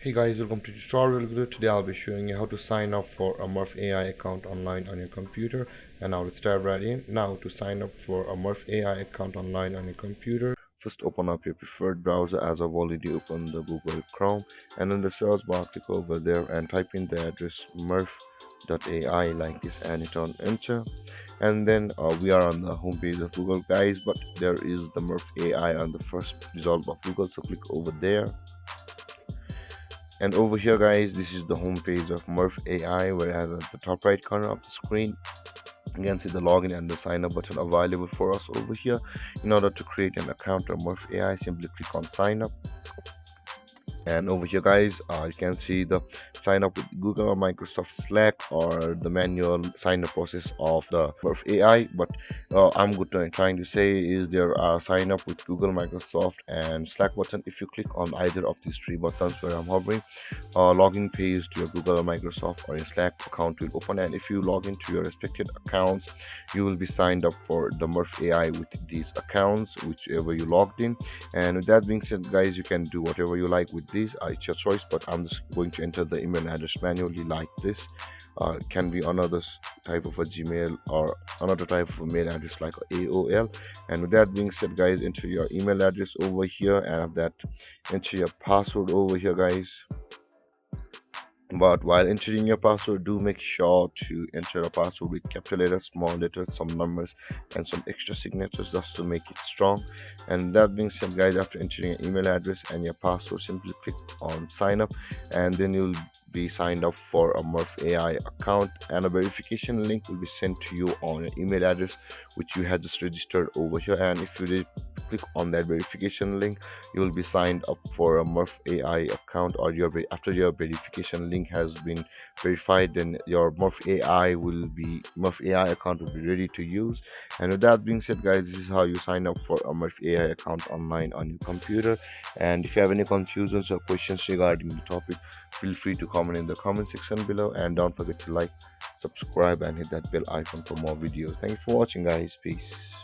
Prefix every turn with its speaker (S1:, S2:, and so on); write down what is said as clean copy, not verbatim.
S1: Hey guys, welcome to the tutorial video. Today I'll be showing you how to sign up for a Murf AI account online on your computer. And now let's dive right in. Now to sign up for a Murf AI account online on your computer, first open up your preferred browser, as I've already opened the Google Chrome, and in the search bar click over there and type in the address murf.ai like this and hit on enter. And then we are on the home page of Google, guys, but there is the Murf AI on the first result of Google, so click over there. And over here, guys, this is the home page of Murf AI, where it has at the top right corner of the screen you can see the login and the sign up button available for us over here. In order to create an account on Murf AI, simply click on sign up. And over here, guys, you can see the sign up with Google or Microsoft Slack, or the manual sign up process of the Murf AI. But trying to say is there are sign up with Google, Microsoft and Slack button. If you click on either of these three buttons where I'm hovering, login page to your Google or Microsoft or your Slack account will open, and if you log into your respected accounts, you will be signed up for the Murf AI with these accounts, whichever you logged in. And with that being said, guys, you can do whatever you like with these. It's your choice, but I'm just going to enter the email address manually like this. Can be another type of a Gmail or another type of a mail address like AOL. And with that being said, guys, enter your email address over here, and after that enter your password over here, guys. But while entering your password, do make sure to enter a password with capital letters, small letters, some numbers and some extra signatures just to make it strong. And that being said, guys, after entering your email address and your password, simply click on sign up, and then you'll be signed up for a Murf AI account, and a verification link will be sent to you on your email address which you had just registered over here. And if you did click on that verification link, you will be signed up for a Murf AI account, or after your verification link has been verified, then your Murf AI account will be ready to use. And with that being said, guys, this is how you sign up for a Murf AI account online on your computer. And if you have any confusions or questions regarding the topic, feel free to comment in the comment section below, and don't forget to like, subscribe and hit that bell icon for more videos. Thank you for watching, guys. Peace.